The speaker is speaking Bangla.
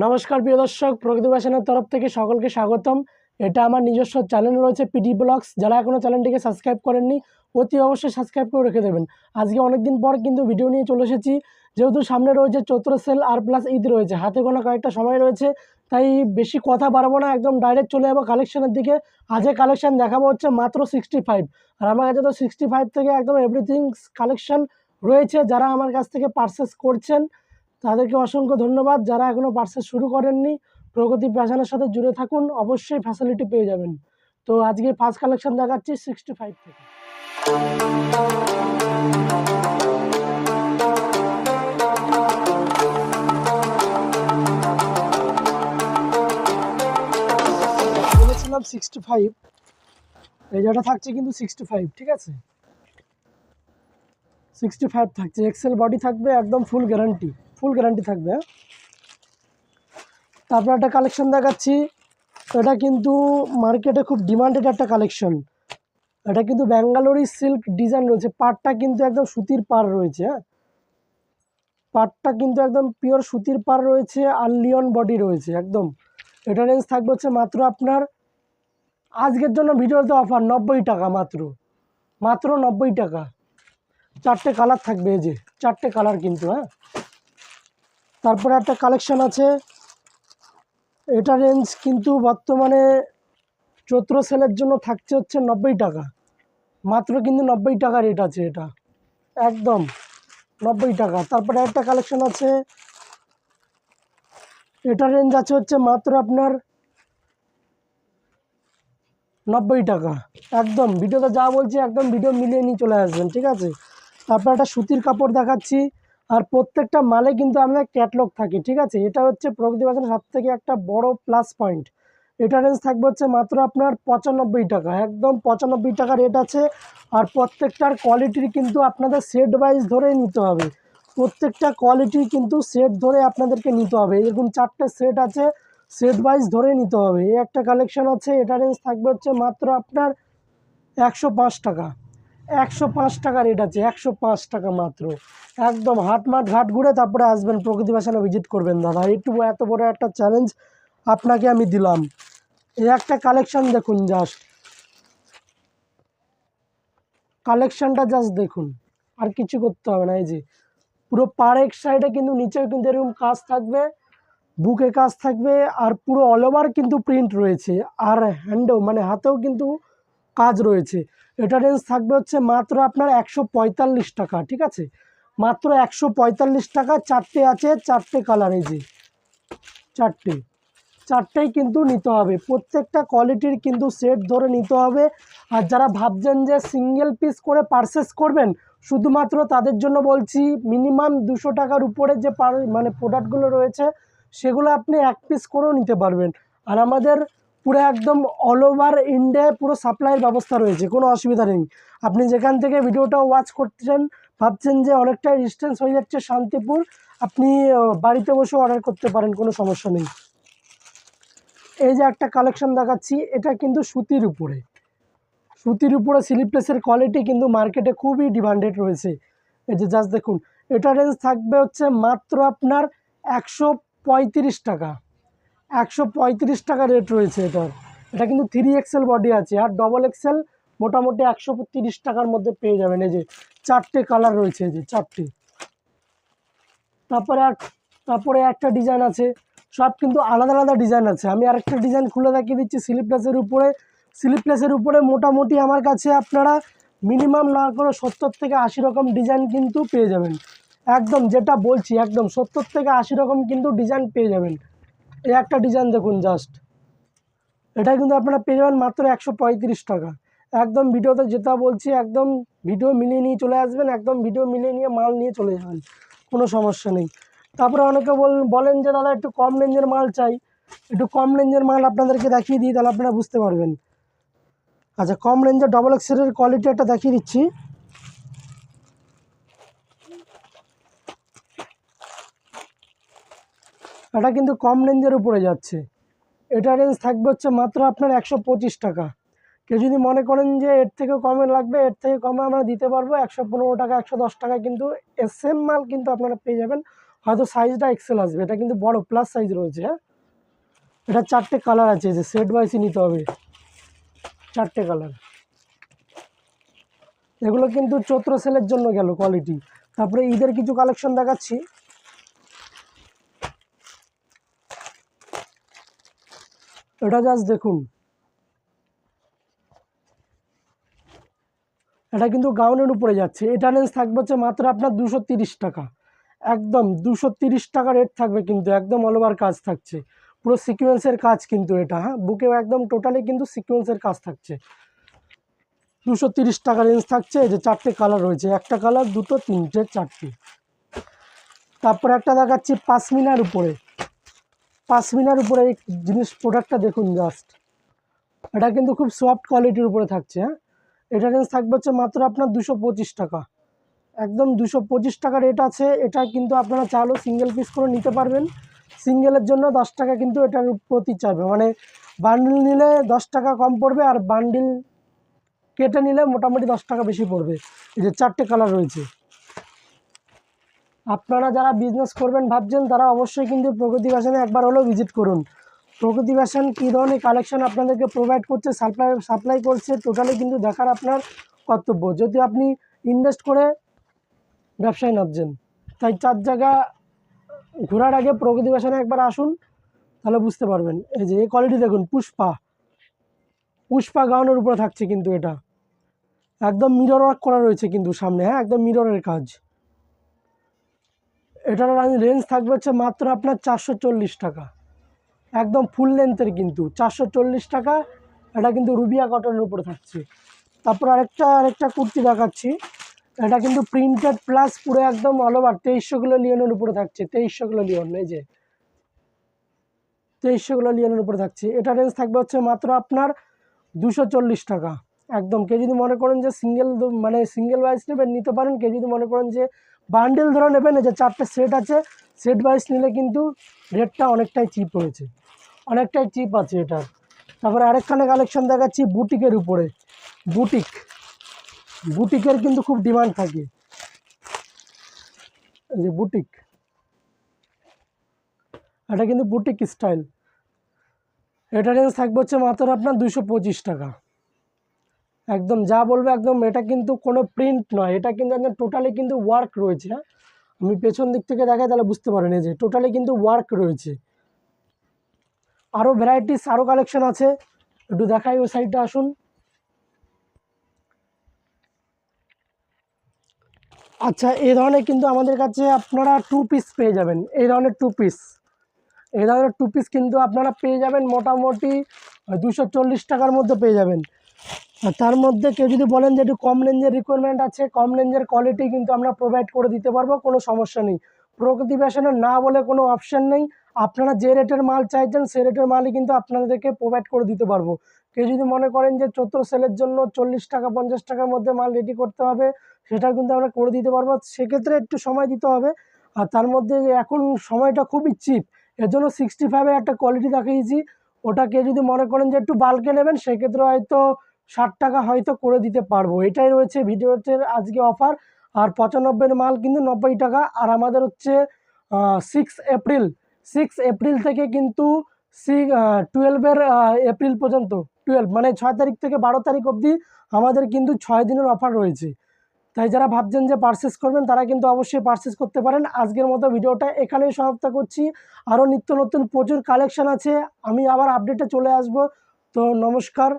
নমস্কার প্রিয় দর্শক, প্রকৃতি ফ্যাশনের তরফ থেকে সকলকে স্বাগতম। এটা আমার নিজস্ব চ্যানেল রয়েছে পিডি ব্লগস। যারা এখনও চ্যানেলটিকে সাবস্ক্রাইব করেননি অতি অবশ্যই সাবস্ক্রাইব করে রেখে দেবেন। আজকে অনেকদিন পর কিন্তু ভিডিও নিয়ে চলে এসেছি, যেহেতু সামনে রয়েছে চৈত্র সেল আর প্লাস ঈদ রয়েছে, হাতে গোনা কয়েকটা সময় রয়েছে, তাই বেশি কথা বাড়াবো না, একদম ডাইরেক্ট চলে যাবো কালেকশনের দিকে। আজকে কালেকশন দেখাবো হচ্ছে মাত্র 65, আর আমার কাছে তো 65 থেকে একদম এভরিথিং কালেকশন রয়েছে। যারা আমার কাছ থেকে পারচেস করছেন তাদেরকে অসংখ্য ধন্যবাদ। যারা এখনও পারচেস শুরু করেননি, প্রগতি ফ্যাশনের সাথে জুড়ে থাকুন, অবশ্যই ফ্যাসিলিটি পেয়ে যাবেন। তো আজকে ফার্স্ট কালেকশন দেখাচ্ছি 65 থেকে। বলেছিলাম 65, এই যেটা থাকছে কিন্তু 65, ঠিক আছে? 65 থাকছে, এক্সেল বডি থাকবে, একদম ফুল গ্যারান্টি থাকবে। তারপর একটা কালেকশন দেখাচ্ছি, এটা কিন্তু মার্কেটে খুব ডিমান্ডেড একটা কালেকশন। এটা কিন্তু ব্যাঙ্গালোরি সিল্ক ডিজাইন রয়েছে, পাড়টা কিন্তু একদম সুতির পাড় রয়েছে। হ্যাঁ, পাড়টা কিন্তু একদম পিওর সুতির পাড় রয়েছে, আর লিওন বডি রয়েছে একদম। এটা রেঞ্জ থাকবে হচ্ছে মাত্র আপনার আজকের জন্য ভিডিওতে অফার 90 টাকা, মাত্র 90 টাকা। 4টে কালার থাকবে, এই যে 4টে কালার কিন্তু। হ্যাঁ, তারপরে একটা কালেকশন আছে, এটা রেঞ্জ কিন্তু বর্তমানে চৈত্র সেলের জন্য থাকছে হচ্ছে 90 টাকা, মাত্র কিন্তু 90 টাকা রেট আছে এটা, একদম 90 টাকা। তারপরে একটা কালেকশন আছে, এটা রেঞ্জ আছে হচ্ছে মাত্র আপনার 90 টাকা। একদম ভিডিওতে যা বলছি একদম ভিডিও মিলিয়ে নিয়ে চলে আসবেন, ঠিক আছে? তারপর একটা সুতির কাপড় দেখাচ্ছি, আর প্রত্যেকটা মালে কিন্তু আমাদের ক্যাটলগ থাকে, ঠিক আছে? এটা হচ্ছে প্রগতি ফ্যাশনের সব থেকে একটা বড় প্লাস পয়েন্ট। এটা রেঞ্জ থাকবে হচ্ছে মাত্র আপনার 95 টাকা, একদম 95 টাকা রেট আছে। আর প্রত্যেকটার কোয়ালিটির কিন্তু আপনাদের সেট ওয়াইজ ধরেই নিতে হবে, প্রত্যেকটা কোয়ালিটি কিন্তু সেট ধরে আপনাদেরকে নিতে হবে। এরকম 4টে সেট আছে, সেট ওয়াইজ ধরে নিতে হবে। এই একটা কালেকশন আছে, এটা রেঞ্জ থাকবে হচ্ছে মাত্র আপনার 105 টাকা, 105 টাকা রেট আছে, 105 টাকা মাত্র। একদম হাটমাট ঘাট ঘুরে তারপরে আসবেন, প্রকৃতি ফ্যাশনে ভিজিট করবেন দাদা। এইটুকু এত বড় একটা চ্যালেঞ্জ আপনাকে আমি দিলাম। এই একটা কালেকশন দেখুন, জাস্ট কালেকশনটা জাস্ট দেখুন, আর কিছু করতে হবে না। এই যে পুরো পার এক সাইডে কিন্তু নিচেও কিন্তু এরকম কাজ থাকবে, বুকে কাজ থাকবে, আর পুরো অল ওভার কিন্তু প্রিন্ট রয়েছে, আর হ্যান্ডেও মানে হাতেও কিন্তু কাজ রয়েছে। এটা রেঞ্জ থাকবে হচ্ছে মাত্র আপনার 145 টাকা, ঠিক আছে? মাত্র 145 টাকা। 4টে আছে, 4টে কালার, এই যে 4টেই কিন্তু নিতে হবে, প্রত্যেকটা কোয়ালিটির কিন্তু সেট ধরে নিতে হবে। আর যারা ভাবছেন যে সিঙ্গেল পিস করে পারচেস করবেন, শুধুমাত্র তাদের জন্য বলছি, মিনিমাম 200 টাকার উপরে যে মানে প্রোডাক্টগুলো রয়েছে সেগুলো আপনি এক পিস করেও নিতে পারবেন। আর আমাদের পুরো একদম অল ওভার ইন্ডিয়ায় পুরো সাপ্লাইয়ের ব্যবস্থা রয়েছে, কোনো অসুবিধা নেই। আপনি যেখান থেকে ভিডিওটা ওয়াচ করছেন, ভাবছেন যে অনেকটাই ডিস্টেন্স হয়ে যাচ্ছে শান্তিপুর, আপনি বাড়িতে বসে অর্ডার করতে পারেন, কোনো সমস্যা নেই। এই যে একটা কালেকশন দেখাচ্ছি, এটা কিন্তু সুতির উপরে স্লিভলেসের কোয়ালিটি কিন্তু মার্কেটে খুবই ডিমান্ডেড রয়েছে। এই যে জাস্ট দেখুন, এটা রেঞ্জ থাকবে হচ্ছে মাত্র আপনার 135 টাকা, 135 টাকা রেট রয়েছে এটার। এটা কিন্তু 3XL বডি আছে, আর ডবল এক্সেল মোটামুটি 130 টাকার মধ্যে পেয়ে যাবেন। এই যে 4টে কালার রয়েছে, এই যে 4টে। তারপরে একটা ডিজাইন আছে, সব কিন্তু আলাদা আলাদা ডিজাইন আছে। আমি আরেকটা ডিজাইন খুলে দেখিয়ে দিচ্ছি, স্লিভলেসের উপরে মোটামুটি আমার কাছে আপনারা মিনিমাম না করে 70 থেকে 80 রকম ডিজাইন কিন্তু পেয়ে যাবেন। একদম যেটা বলছি, একদম 70 থেকে 80 রকম কিন্তু ডিজাইন পেয়ে যাবেন। এই একটা ডিজাইন দেখুন জাস্ট, এটা কিন্তু আপনারা পেয়ে যাবেন মাত্র 135 টাকা। একদম ভিডিওতে যেটা বলছি, একদম ভিডিও মিলিয়ে নিয়ে চলে আসবেন, একদম ভিডিও মিলিয়ে নিয়ে মাল নিয়ে চলে যাবেন, কোনো সমস্যা নেই। তারপরে অনেকে বলেন যে দাদা একটু কম রেঞ্জের মাল চাই, একটু কম রেঞ্জের মাল আপনাদেরকে দেখিয়ে দিই, তাহলে আপনারা বুঝতে পারবেন। আচ্ছা, কম রেঞ্জের ডবল এক্সেলের কোয়ালিটি একটা দেখিয়ে দিচ্ছি। এটা কিন্তু কম রেঞ্জের উপরে যাচ্ছে, এটা রেঞ্জ থাকবে হচ্ছে মাত্র আপনার 125 টাকা। কেউ যদি মনে করেন যে এর থেকে কমে লাগবে, এর থেকে কমে আমরা দিতে পারবো, 115 টাকা 110 টাকা কিন্তু সেম মাল কিন্তু আপনারা পেয়ে যাবেন। হয়তো সাইজটা এক্সেল আসবে, এটা কিন্তু বড় প্লাস সাইজ রয়েছে। হ্যাঁ, এটা 4টে কালার আছে, যে সেট ওয়াইজই নিতে হবে, 4টে কালার। এগুলো কিন্তু চৈত্র সেলের জন্য গেল কোয়ালিটি। তারপরে ঈদের কিছু কালেকশন দেখাচ্ছি। এটা জাস্ট দেখুন, এটা কিন্তু গাউনের উপরে যাচ্ছে। এটা রেঞ্জ থাকবে হচ্ছে মাত্র আপনার 230 টাকা, একদম 230 টাকা রেট থাকবে, কিন্তু একদম অল ওভার কাজ থাকছে, পুরো সিকোয়েন্সের কাজ কিন্তু এটা। হ্যাঁ, বুকেও একদম টোটালি কিন্তু সিকোয়েন্সের কাজ থাকছে। 230 টাকা রেঞ্জ থাকছে। এই যে 4টে কালার রয়েছে, একটা কালার, দুটো, তিনটে, 4টে। তারপরে একটা দেখাচ্ছি পাশমিনার উপরে। পাশমিনার উপরে এই জিনিস প্রোডাক্টটা দেখুন জাস্ট, এটা কিন্তু খুব সফট কোয়ালিটির উপরে থাকছে। হ্যাঁ, এটা রেঞ্জ থাকবে হচ্ছে মাত্র আপনার 225 টাকা, একদম 225 টাকা রেট আছে। এটা কিন্তু আপনারা চাইলেও সিঙ্গেল পিস করে নিতে পারবেন। সিঙ্গেলের জন্য 10 টাকা কিন্তু এটার প্রতি চাইবে, মানে বান্ডিল নিলে 10 টাকা কম পড়বে, আর বান্ডিল কেটে নিলে মোটামুটি 10 টাকা বেশি পড়বে। এই যে 4টে কালার রয়েছে। আপনারা যারা বিজনেস করবেন ভাবছেন, তারা অবশ্যই কিন্তু প্রগতি ফ্যাশনে একবার হলেও ভিজিট করুন। প্রগতি ফ্যাশন কী ধরনের কালেকশন আপনাদেরকে প্রোভাইড করছে, সাপ্লাই করছে, টোটালি কিন্তু দেখার আপনার কর্তব্য, যদি আপনি ইনভেস্ট করে ব্যবসায় নামছেন। তাই 4 জায়গা ঘোরার আগে প্রগতি ফ্যাশনে একবার আসুন, তাহলে বুঝতে পারবেন। এই যে এই কোয়ালিটি দেখুন, পুষ্পা গাউনের উপরে থাকছে কিন্তু এটা একদম মিরর ওয়ার্ক করা রয়েছে কিন্তু সামনে। হ্যাঁ, একদম মিররের কাজ। এটার রেঞ্জ থাকবে হচ্ছে মাত্র আপনার 440 টাকা, একদম ফুল লেন্থের কিন্তু 440 টাকা। এটা কিন্তু রুবিয়া কটনের উপরে থাকছে। তারপর আরেকটা কুর্তি দেখাচ্ছি, এটা কিন্তু প্রিন্টেড প্লাস পুরো একদম অল ওভার 2300 কিলো লিওনের উপরে থাকছে। 2300 কিলো লিওন, এই যে 2300 কিলো লিওনের উপরে থাকছে। এটা রেঞ্জ থাকবে হচ্ছে মাত্র আপনার 240 টাকা, একদম। কেউ যদি মনে করেন যে সিঙ্গেল ওয়াইজ নেবেন, নিতে পারেন। কেউ যদি মনে করেন যে বান্ডেল ধরে নেবেন, এই যে 4টে সেট আছে, সেট ওয়াইজ নিলে কিন্তু রেটটা অনেকটাই চিপ হয়েছে, অনেকটাই চিপ আছে এটার। তারপরে আরেকখানে কালেকশন দেখাচ্ছি বুটিকের উপরে। বুটিকের কিন্তু খুব ডিমান্ড থাকে, এই যে বুটিক, এটা কিন্তু বুটিক স্টাইল। এটা রেঞ্জ থাকবে হচ্ছে মাত্র আপনার 225 টাকা, একদম যা বলবে একদম। এটা কিন্তু কোনো প্রিন্ট নয়, এটা কিন্তু একদম টোটালি কিন্তু ওয়ার্ক রয়েছে। হ্যাঁ, আমি পেছন দিক থেকে দেখাই, তাহলে বুঝতে পারেন। এই যে টোটালি কিন্তু ওয়ার্ক রয়েছে। আরও ভ্যারাইটিস, আরও কালেকশন আছে, একটু দেখাই, ওই সাইডটা আসুন। আচ্ছা, এই ধরনের কিন্তু আমাদের কাছে আপনারা 2 পিস পেয়ে যাবেন। এই ধরনের 2 পিস কিন্তু আপনারা পেয়ে যাবেন মোটামুটি 240 টাকার মধ্যে পেয়ে যাবেন। আর তার মধ্যে কেউ যদি বলেন যে একটু কম রেঞ্জের রিকোয়ারমেন্ট আছে, কম রেঞ্জের কোয়ালিটি কিন্তু আমরা প্রোভাইড করে দিতে পারবো, কোনো সমস্যা নেই। প্রগতি ফ্যাশনের না বলে কোনো অপশান নেই। আপনারা যে রেটের মাল চাইছেন, সেই রেটের মালই কিন্তু আপনাদেরকে প্রোভাইড করে দিতে পারবো। কেউ যদি মনে করেন যে চৈত্র সেলের জন্য 40 টাকা 50 টাকার মধ্যে মাল রেডি করতে হবে, সেটা কিন্তু আমরা করে দিতে পারবো। সেক্ষেত্রে একটু সময় দিতে হবে। আর তার মধ্যে এখন সময়টা খুবই চিপ, এর জন্য 65-এর একটা কোয়ালিটি দেখিয়েছি। ওটা কেউ যদি মনে করেন যে একটু বাল্কে নেবেন, সেক্ষেত্রে হয়তো 60 টাকা হয়তো করে দিতে পারবো। এটাই রয়েছে ভিডিওতে আজকে অফার। আর 95-এর মাল কিন্তু 90 টাকা। আর আমাদের হচ্ছে 6 এপ্রিল থেকে কিন্তু 12 এপ্রিল পর্যন্ত, 12 মানে 6 তারিখ থেকে 12 তারিখ অবধি আমাদের কিন্তু 6 দিনের অফার রয়েছে। তাই যারা ভাবছেন যে পারচেস করবেন, তারা কিন্তু অবশ্যই পারচেস করতে পারেন। আজকের মতো ভিডিওটা এখানেই সমাপ্ত করছি। আরও নিত্য নতুন প্রচুর কালেকশন আছে, আমি আবার আপডেটে চলে আসব। তো নমস্কার।